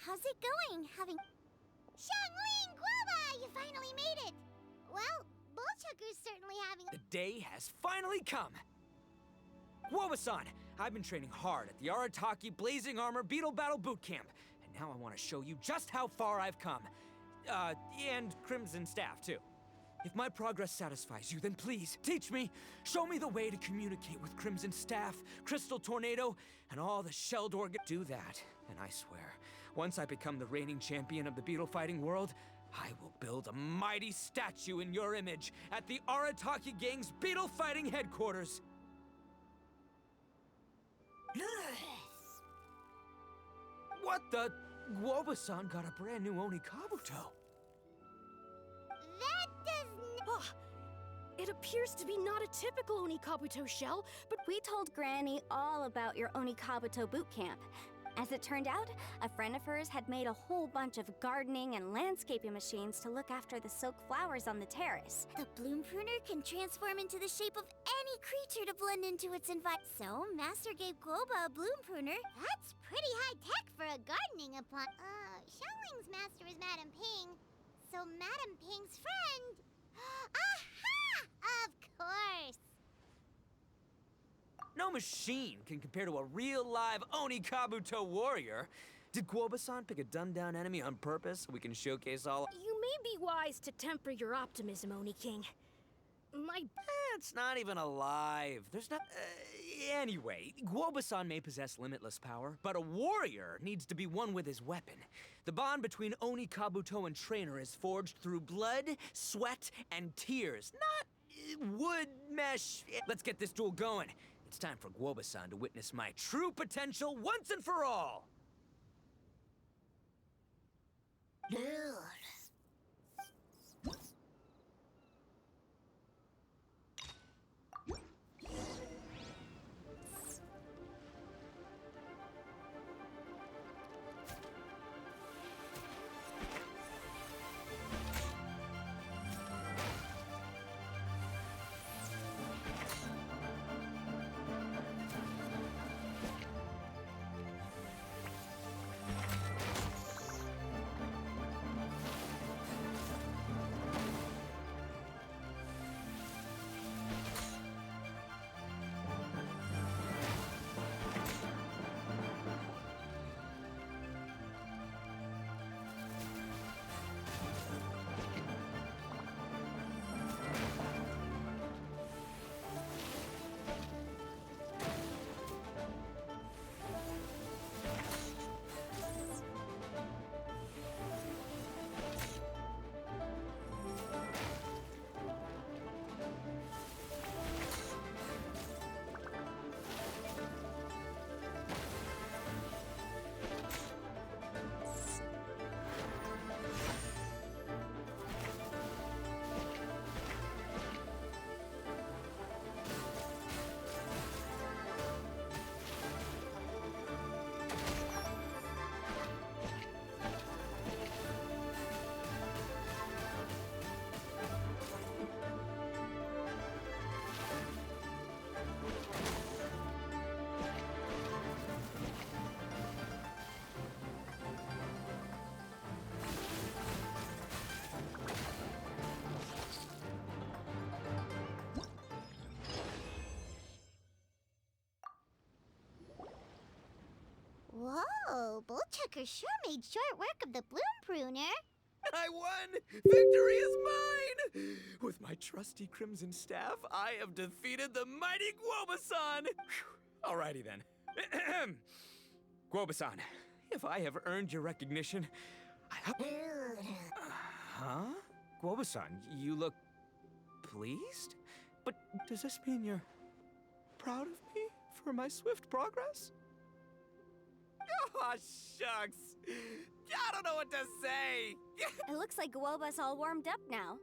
How's it going? Xianglin Guava! You finally made it! Well, Bullchucker's certainly having The day has finally come! Guava-san, I've been training hard at the Arataki Blazing Armor Beetle Battle Boot Camp, and now I want to show you just how far I've come. And Crimson Staff, too. If my progress satisfies you, then please, teach me. Show me the way to communicate with Crimson Staff, Crystal Tornado, and all the shelled organ. Do that, and I swear, once I become the reigning champion of the beetle fighting world, I will build a mighty statue in your image at the Arataki Gang's beetle fighting headquarters. What the? Guava-san got a brand new onikabouto. That does It appears to be not a typical onikabouto shell, but We told Granny all about your onikabouto boot camp. As it turned out, a friend of hers had made a whole bunch of gardening and landscaping machines to look after the silk flowers on the terrace. The bloom pruner can transform into the shape of any creature to blend into its environment. So, Master gave Guoba a bloom pruner. That's pretty high tech for a gardening appliance. Xiangling's master is Madame Ping. So, Madame Ping's friend. Aha! Of course! No machine can compare to a real live onikabouto warrior. Did Guoba-san pick a dumbed-down enemy on purpose so we can showcase all? you may be wise to temper your optimism, Oni King. It's not even alive. There's not. Anyway, Guoba-san may possess limitless power, but a warrior needs to be one with his weapon. The bond between onikabouto and trainer is forged through blood, sweat, and tears, not wood mesh. Let's get this duel going. It's time for Guoba-san to witness my true potential once and for all. Whoa, Bullchucker sure made short work of the bloom pruner. I won! Victory is mine! With my trusty Crimson Staff, I have defeated the mighty Guoba-san! Whew. Alrighty then. Guoba-san, if I have earned your recognition, I have... Huh? Guoba-san, you look... pleased? But does this mean you're proud of me for my swift progress? Oh, shucks! I don't know what to say! It looks like Guoba's all warmed up now.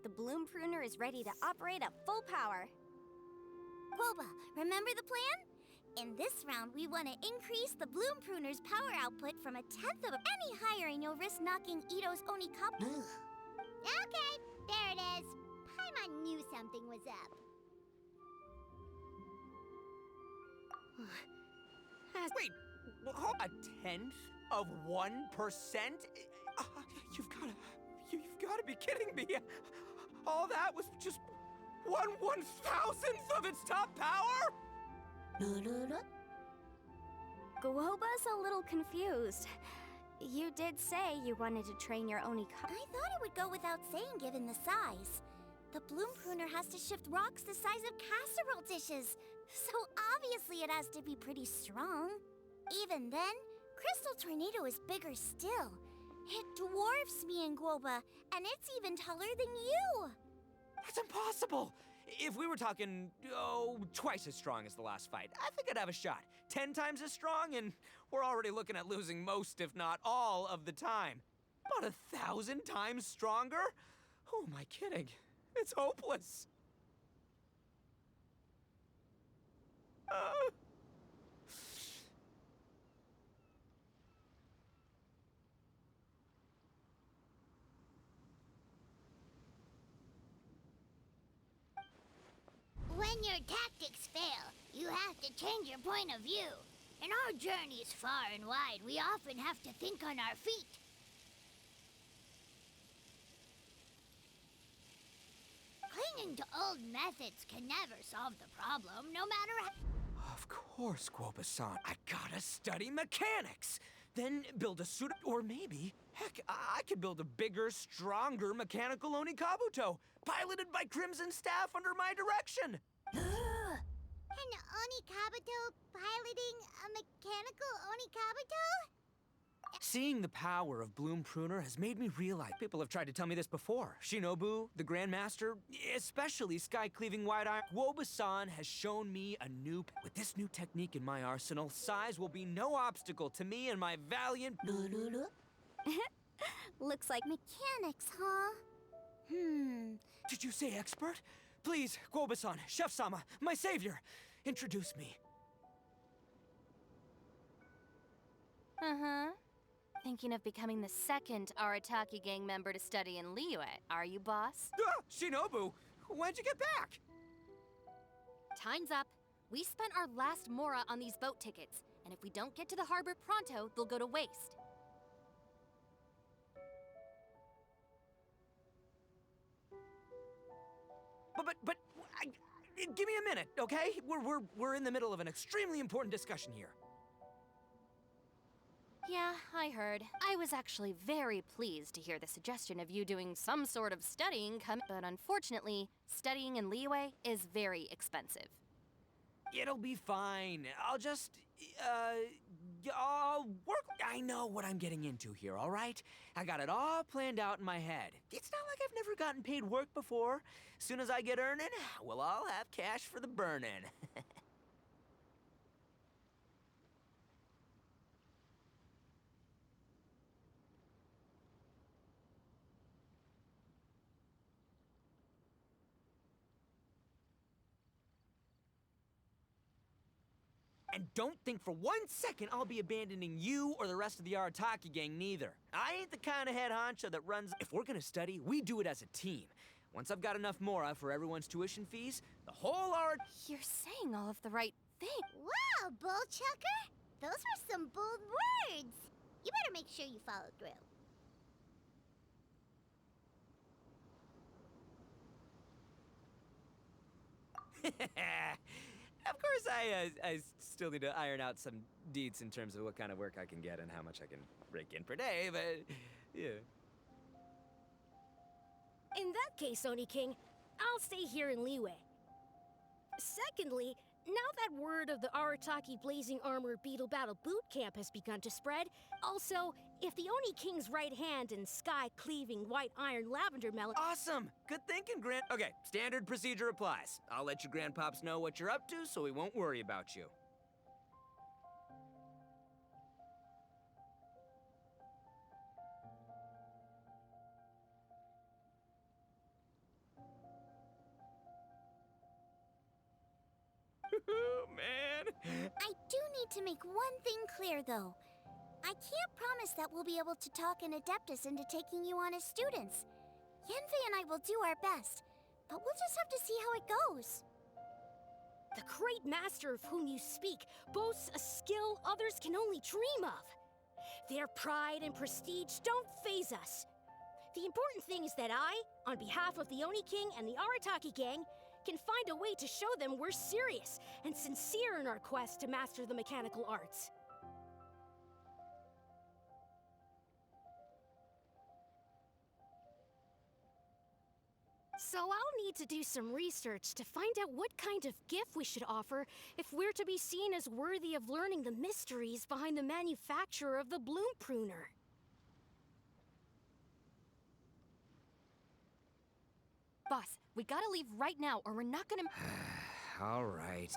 The bloom pruner is ready to operate at full power. Guoba, remember the plan? In this round, we want to increase the bloom pruner's power output from 1/10 of any higher, and you'll risk knocking Itto's onikabouto. Okay, there it is. Paimon knew something was up. Wait, hold 1/10 of 1%? You've gotta be kidding me. All that was just 1/1000th of its top power? Guoba's a little confused. You did say you wanted to train your onikabute. I thought it would go without saying given the size. The bloom pruner has to shift rocks the size of casserole dishes, so obviously it has to be pretty strong. Even then, Crystal Tornado is bigger still. It dwarfs me and Guoba, and it's even taller than you. That's impossible! If we were talking, twice as strong as the last fight, I think I'd have a shot. 10 times as strong, and we're already looking at losing most, if not all, of the time. About 1,000 times stronger? Who am I kidding? It's hopeless. When your tactics fail, you have to change your point of view. In our journeys far and wide, we often have to think on our feet. Clinging to old methods can never solve the problem, no matter how... Of course, Guoba-san. I gotta study mechanics. Then build a suit, or maybe, heck, I could build a bigger, stronger mechanical onikabuto, piloted by Crimson Staff under my direction. An onikabito piloting a mechanical onikabuto? Seeing the power of Bloom Pruner has made me realize people have tried to tell me this before. Shinobu, the Grandmaster, especially Sky-Cleaving Wide Iron. Guoba-san has shown me a new... With this new technique in my arsenal, size will be no obstacle to me and my valiant... Looks like Mechanics, huh? Did you say expert? Please, Guoba-san, Chef-sama, my savior, introduce me. Uh-huh. Thinking of becoming the second Arataki gang member to study in Liyue, are you, boss? Shinobu, when'd you get back? Time's up. We spent our last mora on these boat tickets, and if we don't get to the harbor pronto, they'll go to waste. Give me a minute, okay? We're in the middle of an extremely important discussion here. Yeah, I heard. I was actually very pleased to hear the suggestion of you doing some sort of studying but unfortunately, studying in Liyue is very expensive. It'll be fine. I'll just, I'll work. I know what I'm getting into here, all right? I got it all planned out in my head. It's not like I've never gotten paid work before. Soon as I get earning, we'll all have cash for the burning. And don't think for 1 second I'll be abandoning you or the rest of the Arataki gang neither. I ain't the kind of head honcho that runs... If we're gonna study, we do it as a team. Once I've got enough mora for everyone's tuition fees, the whole You're saying all of the right things. Wow, Bullchucker! Those were some bold words! You better make sure you follow through. Of course, I still need to iron out some deets in terms of what kind of work I can get and how much I can rake in per day, but yeah. In that case, Oni King, I'll stay here in Liyue. Secondly, now that word of the Arataki Blazing Armor Beetle Battle Boot Camp has begun to spread, also, if the Oni King's right hand and sky-cleaving white iron lavender melon... Awesome! Good thinking, Grand... Okay, standard procedure applies. I'll let your grandpops know what you're up to so we won't worry about you. Oh, man! I do need to make one thing clear, though. I can't promise that we'll be able to talk an Adeptus into taking you on as students. Yanfei and I will do our best, but we'll just have to see how it goes. The great master of whom you speak boasts a skill others can only dream of. Their pride and prestige don't faze us. The important thing is that I, on behalf of the Oni King and the Arataki gang, can find a way to show them we're serious and sincere in our quest to master the mechanical arts. So I'll need to do some research to find out what kind of gift we should offer if we're to be seen as worthy of learning the mysteries behind the manufacture of the bloom pruner. Boss, we gotta leave right now or we're not gonna... All right.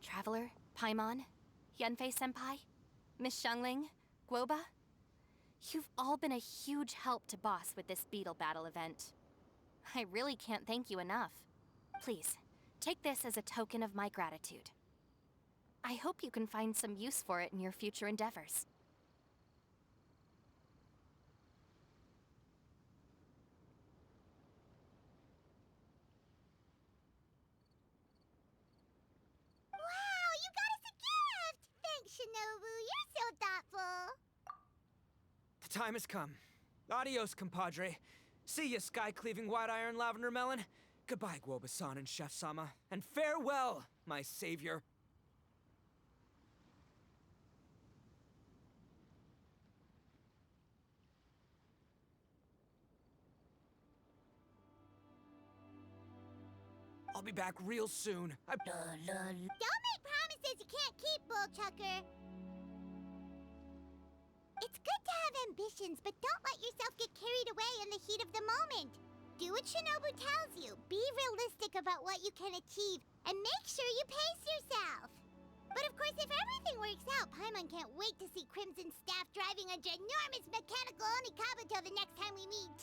Traveler, Paimon, Yanfei-senpai, Miss Xiangling, Guoba, you've all been a huge help to Boss with this beetle battle event. I really can't thank you enough. Please, take this as a token of my gratitude. I hope you can find some use for it in your future endeavors. Wow, you got us a gift! Thanks, Shinobu. You're so thoughtful. The time has come. Adios, compadre. See ya, sky-cleaving white-iron lavender melon. Goodbye, Guoba-san and Chef-sama. And farewell, my savior. I'll be back real soon. Don't make promises you can't keep, Bullchucker. It's good to have ambitions, but don't let yourself get carried away in the heat of the moment. Do what Shinobu tells you. Be realistic about what you can achieve, and make sure you pace yourself. But of course, if everything works out, Paimon can't wait to see Crimson Staff driving a ginormous mechanical onikabuto the next time we meet.